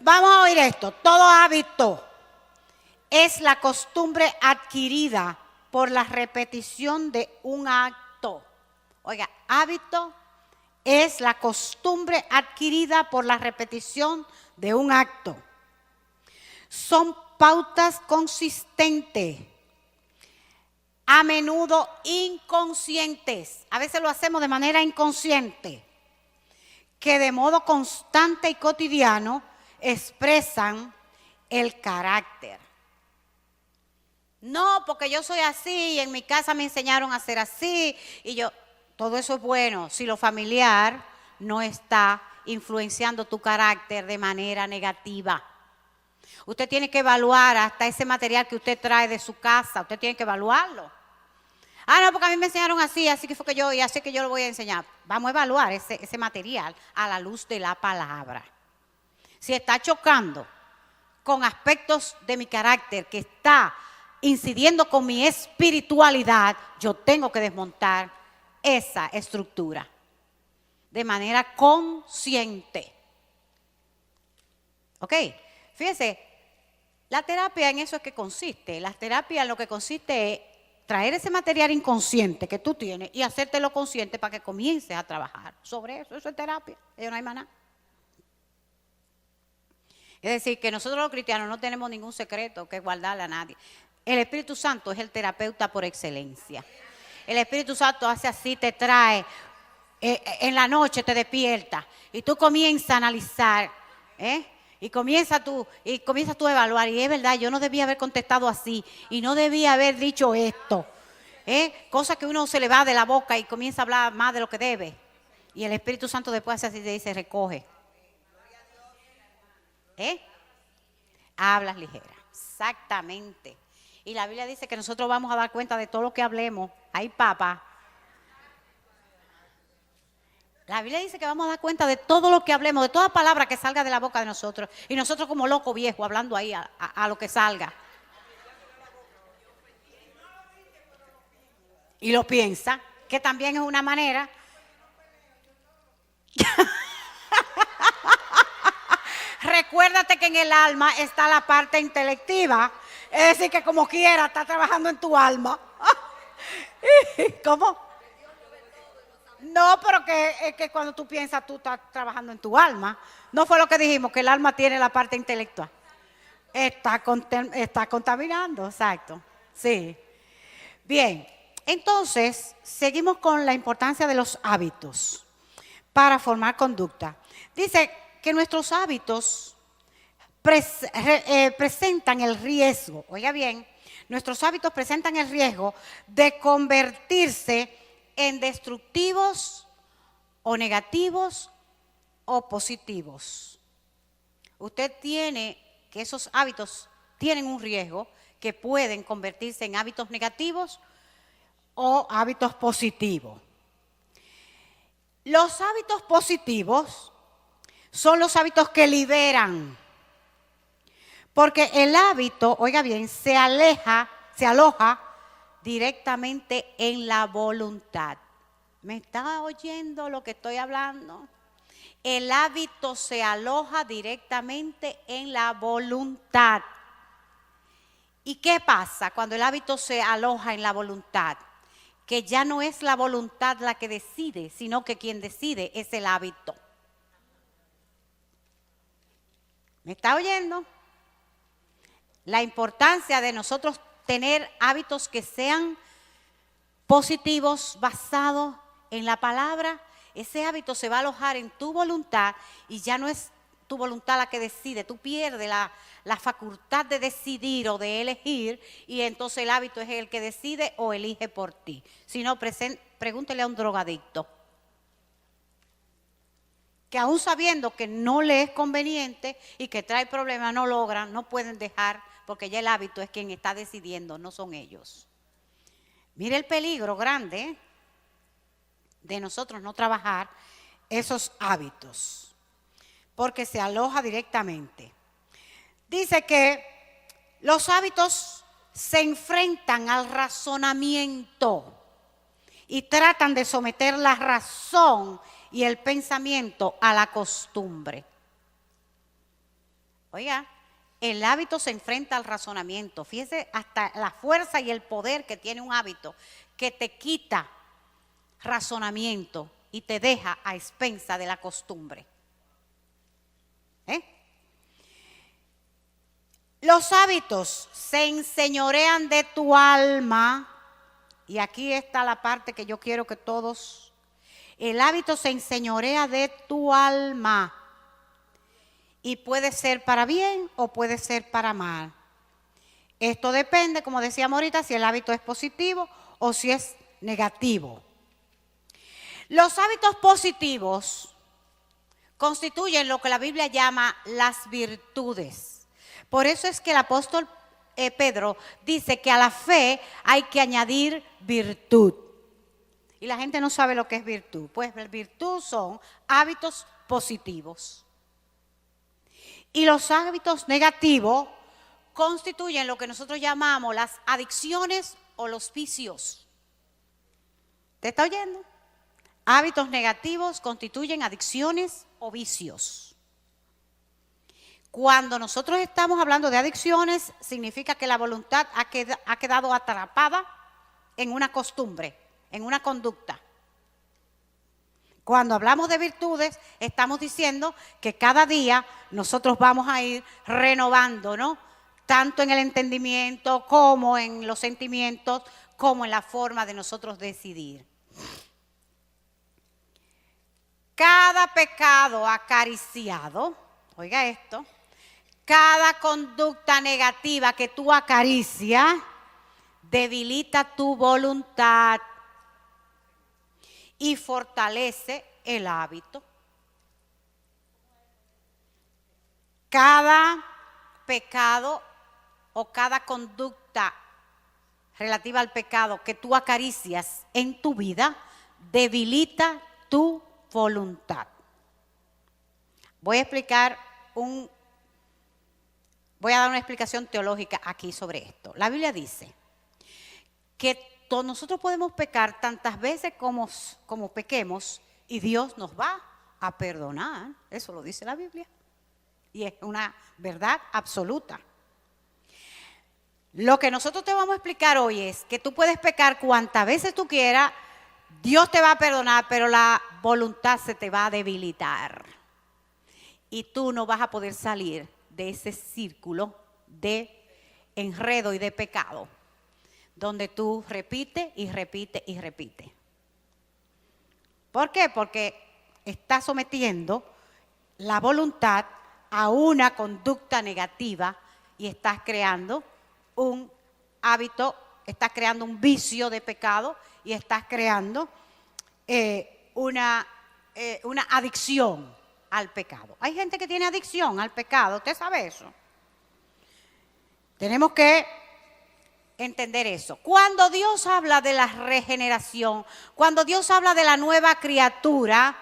Vamos a oír esto. Todo hábito es la costumbre adquirida por la repetición de un acto. Oiga, hábito es la costumbre adquirida por la repetición de un acto. Son pautas consistentes, a menudo inconscientes. A veces lo hacemos de manera inconsciente, que de modo constante y cotidiano expresan el carácter. No, porque yo soy así y en mi casa me enseñaron a ser así y yo, todo eso es bueno si lo familiar no está influenciando tu carácter de manera negativa. Usted tiene que evaluar hasta ese material que usted trae de su casa, usted tiene que evaluarlo. Ah, no, porque a mí me enseñaron así, así que fue que yo, y así que yo lo voy a enseñar. Vamos a evaluar ese material a la luz de la palabra. Si está chocando con aspectos de mi carácter que está incidiendo con mi espiritualidad, yo tengo que desmontar esa estructura de manera consciente. ¿Ok? Fíjense, la terapia en eso es que consiste. La terapia en lo que consiste es traer ese material inconsciente que tú tienes y hacértelo consciente para que comiences a trabajar sobre eso. Eso es terapia, eso no hay más nada. Es decir, que nosotros los cristianos no tenemos ningún secreto que guardarle a nadie. El Espíritu Santo es el terapeuta por excelencia. El Espíritu Santo hace así, te trae, en la noche te despierta y tú comienzas a analizar, y comienzas tú a evaluar, y es verdad, yo no debía haber contestado así y no debía haber dicho esto. Cosa que uno se le va de la boca y comienza a hablar más de lo que debe. Y el Espíritu Santo después hace así, te dice, recoge. Hablas ligera, exactamente. Y la Biblia dice que nosotros vamos a dar cuenta de todo lo que hablemos. Ay, papá. La Biblia dice que vamos a dar cuenta de todo lo que hablemos, de toda palabra que salga de la boca de nosotros. Y nosotros como loco viejo hablando ahí a lo que salga. Y lo piensa, que también es una manera. Recuérdate que en el alma está la parte intelectiva. Es decir, que como quiera está trabajando en tu alma. ¿Cómo? No, pero que cuando tú piensas, tú estás trabajando en tu alma. No fue lo que dijimos, que el alma tiene la parte intelectual. Está contaminando, exacto. Sí. Bien, entonces, seguimos con la importancia de los hábitos para formar conducta. Dice que nuestros hábitos presentan el riesgo, oiga bien, nuestros hábitos presentan el riesgo de convertirse en destructivos o negativos o positivos. Usted tiene que esos hábitos tienen un riesgo que pueden convertirse en hábitos negativos o hábitos positivos. Los hábitos positivos son los hábitos que liberan, porque el hábito, oiga bien, se aloja directamente en la voluntad. ¿Me está oyendo lo que estoy hablando? El hábito se aloja directamente en la voluntad. ¿Y qué pasa cuando el hábito se aloja en la voluntad? Que ya no es la voluntad la que decide, sino que quien decide es el hábito. ¿Me está oyendo? La importancia de nosotros tener hábitos que sean positivos, basados en la palabra. Ese hábito se va a alojar en tu voluntad y ya no es tu voluntad la que decide. Tú pierdes la facultad de decidir o de elegir y entonces el hábito es el que decide o elige por ti. Si no, pregúntele a un drogadicto que aún sabiendo que no le es conveniente y que trae problemas, no logran, no pueden dejar, porque ya el hábito es quien está decidiendo, no son ellos. Mire el peligro grande de nosotros no trabajar esos hábitos, porque se aloja directamente. Dice que los hábitos se enfrentan al razonamiento y tratan de someter la razón y el pensamiento a la costumbre. Oiga, el hábito se enfrenta al razonamiento. Fíjese hasta la fuerza y el poder que tiene un hábito que te quita razonamiento y te deja a expensa de la costumbre. Los hábitos se enseñorean de tu alma, y aquí está la parte que yo quiero que todos, el hábito se enseñorea de tu alma, y puede ser para bien o puede ser para mal. Esto depende, como decíamos ahorita, si el hábito es positivo o si es negativo. Los hábitos positivos constituyen lo que la Biblia llama las virtudes. Por eso es que el apóstol Pedro dice que a la fe hay que añadir virtud. Y la gente no sabe lo que es virtud. Pues virtud son hábitos positivos. Y los hábitos negativos constituyen lo que nosotros llamamos las adicciones o los vicios. ¿Te está oyendo? Hábitos negativos constituyen adicciones o vicios. Cuando nosotros estamos hablando de adicciones, significa que la voluntad ha quedado atrapada en una costumbre, en una conducta. Cuando hablamos de virtudes, estamos diciendo que cada día nosotros vamos a ir renovando, ¿no? Tanto en el entendimiento como en los sentimientos, como en la forma de nosotros decidir. Cada pecado acariciado, oiga esto, cada conducta negativa que tú acaricias debilita tu voluntad y fortalece el hábito. Cada pecado o cada conducta relativa al pecado que tú acaricias en tu vida debilita tu voluntad. Voy a dar una explicación teológica aquí sobre esto. La Biblia dice que nosotros podemos pecar tantas veces como pequemos y Dios nos va a perdonar. Eso lo dice la Biblia. Y es una verdad absoluta. Lo que nosotros te vamos a explicar hoy es que tú puedes pecar cuantas veces tú quieras, Dios te va a perdonar, pero la voluntad se te va a debilitar. Y tú no vas a poder salir de ese círculo de enredo y de pecado, donde tú repites y repites y repites. ¿Por qué? Porque estás sometiendo la voluntad a una conducta negativa y estás creando un hábito, estás creando un vicio de pecado y estás creando una adicción al pecado. Hay gente que tiene adicción al pecado, ¿usted sabe eso? Tenemos que entender eso. Cuando Dios habla de la regeneración, cuando Dios habla de la nueva criatura,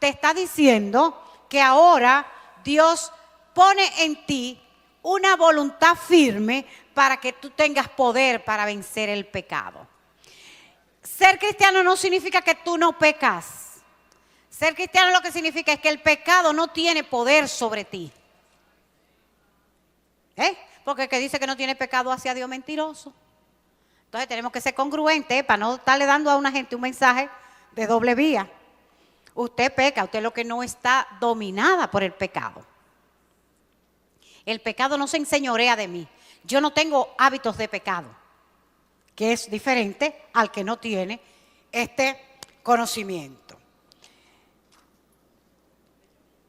te está diciendo que ahora Dios pone en ti una voluntad firme para que tú tengas poder para vencer el pecado. Ser cristiano no significa que tú no pecas. Ser cristiano lo que significa es que el pecado no tiene poder sobre ti. Porque el que dice que no tiene pecado hacia Dios mentiroso. Entonces tenemos que ser congruentes para no estarle dando a una gente un mensaje de doble vía. Usted peca, usted lo que no está dominada por el pecado. El pecado no se enseñorea de mí. Yo no tengo hábitos de pecado, que es diferente al que no tiene este conocimiento.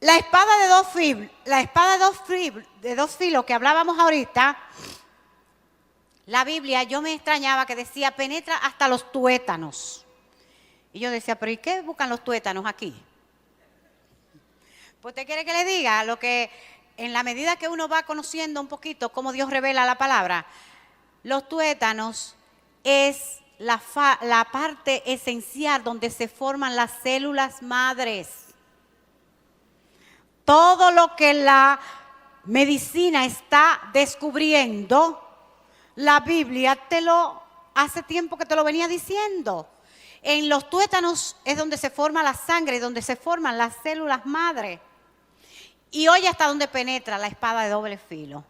La espada de dos filos que hablábamos ahorita, la Biblia, yo me extrañaba que decía penetra hasta los tuétanos. Y yo decía, pero ¿y qué buscan los tuétanos aquí? Pues usted quiere que le diga lo que en la medida que uno va conociendo un poquito cómo Dios revela la palabra, los tuétanos es la parte esencial donde se forman las células madres. Todo lo que la medicina está descubriendo, la Biblia hace tiempo que te lo venía diciendo. En los tuétanos es donde se forma la sangre, donde se forman las células madre. Y oye hasta dónde penetra la espada de doble filo.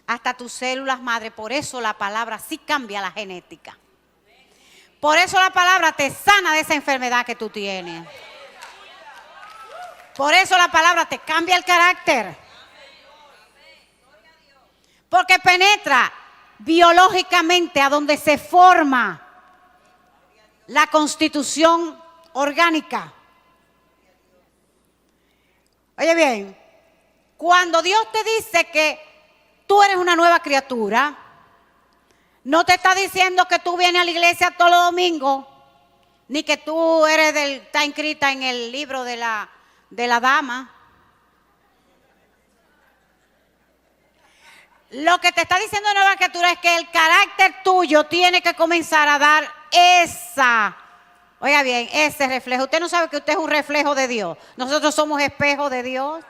Hasta tus células madre. Por eso la palabra sí cambia la genética. Por eso la palabra te sana de esa enfermedad que tú tienes. Por eso la palabra te cambia el carácter. Porque penetra biológicamente a donde se forma la constitución orgánica. Oye bien, cuando Dios te dice que tú eres una nueva criatura, no te está diciendo que tú vienes a la iglesia todos los domingos, ni que tú está inscrita en el libro de la dama. Lo que te está diciendo nueva criatura es que el carácter tuyo tiene que comenzar a dar oiga bien, ese reflejo. Usted no sabe que usted es un reflejo de Dios. Nosotros somos espejo de Dios.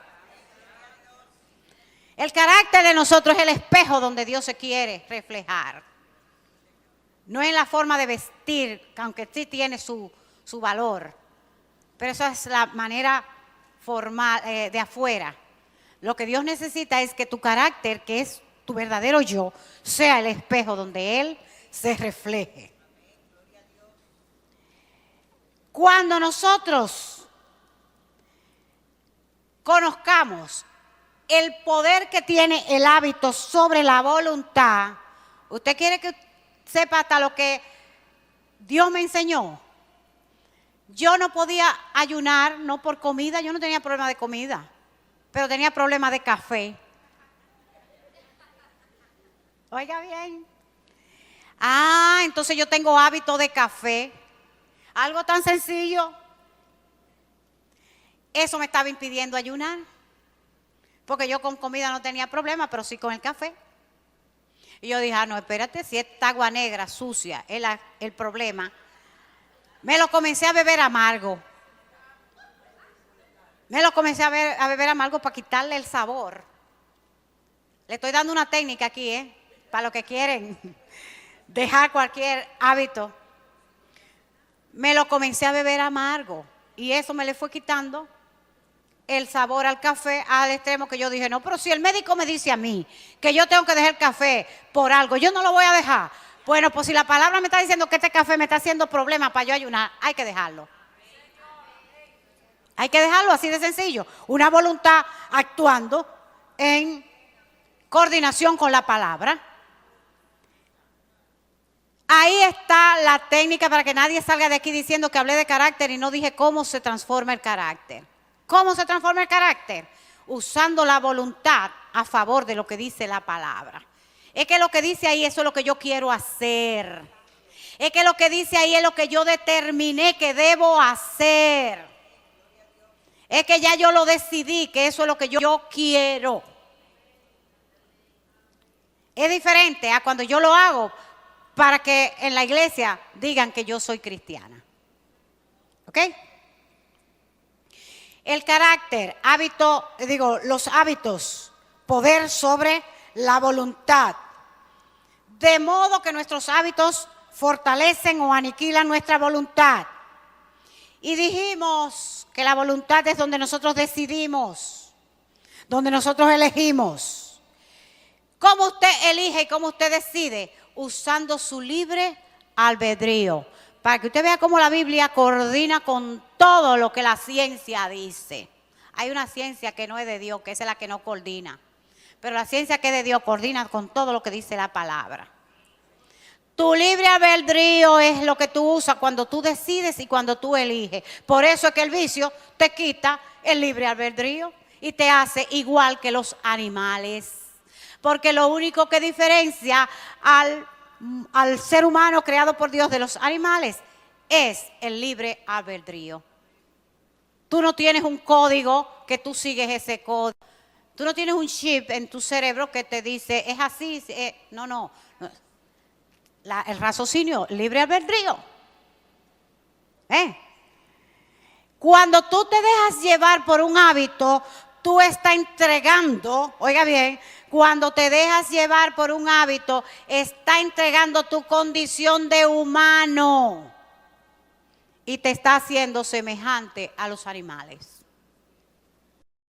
El carácter de nosotros es el espejo donde Dios se quiere reflejar. No en la forma de vestir, aunque sí tiene su valor. Pero esa es la manera formal de afuera. Lo que Dios necesita es que tu carácter, que es tu verdadero yo, sea el espejo donde Él se refleje. Cuando nosotros conozcamos el poder que tiene el hábito sobre la voluntad, ¿usted quiere que sepa hasta lo que Dios me enseñó? Yo no podía ayunar, no por comida, yo no tenía problema de comida, pero tenía problema de café. Oiga bien. Entonces yo tengo hábito de café. Algo tan sencillo. Eso me estaba impidiendo ayunar. Porque yo con comida no tenía problema, pero sí con el café. Y yo dije, no, espérate, si esta agua negra, sucia, es el problema. Me lo comencé a beber amargo. Me lo comencé a beber amargo para quitarle el sabor. Le estoy dando una técnica aquí, para los que quieren dejar cualquier hábito. Me lo comencé a beber amargo y eso me le fue quitando el sabor al café al extremo que yo dije, no, pero si el médico me dice a mí que yo tengo que dejar el café por algo, yo no lo voy a dejar. Bueno, pues si la palabra me está diciendo que este café me está haciendo problema para yo ayunar, hay que dejarlo. Hay que dejarlo así de sencillo. Una voluntad actuando en coordinación con la palabra. Ahí está la técnica para que nadie salga de aquí diciendo que hablé de carácter y no dije cómo se transforma el carácter. ¿Cómo se transforma el carácter? Usando la voluntad a favor de lo que dice la palabra. Es que lo que dice ahí, eso es lo que yo quiero hacer. Es que lo que dice ahí es lo que yo determiné que debo hacer. Es que ya yo lo decidí, que eso es lo que yo quiero. Es diferente a cuando yo lo hago para que en la iglesia digan que yo soy cristiana. ¿Ok? El carácter, los hábitos, poder sobre la voluntad. De modo que nuestros hábitos fortalecen o aniquilan nuestra voluntad. Y dijimos que la voluntad es donde nosotros decidimos, donde nosotros elegimos. ¿Cómo usted elige y cómo usted decide? Usando su libre albedrío. Para que usted vea cómo la Biblia coordina con todo lo que la ciencia dice. Hay una ciencia que no es de Dios, que es la que no coordina. Pero la ciencia que es de Dios coordina con todo lo que dice la palabra. Tu libre albedrío es lo que tú usas cuando tú decides y cuando tú eliges. Por eso es que el vicio te quita el libre albedrío y te hace igual que los animales. Porque lo único que diferencia al ser humano creado por Dios de los animales es el libre albedrío. Tú no tienes un código que tú sigues ese código. Tú no tienes un chip en tu cerebro que te dice, es así. No. El raciocinio, libre albedrío. Cuando tú te dejas llevar por un hábito, tú estás entregando, oiga bien, cuando te dejas llevar por un hábito, está entregando tu condición de humano y te está haciendo semejante a los animales.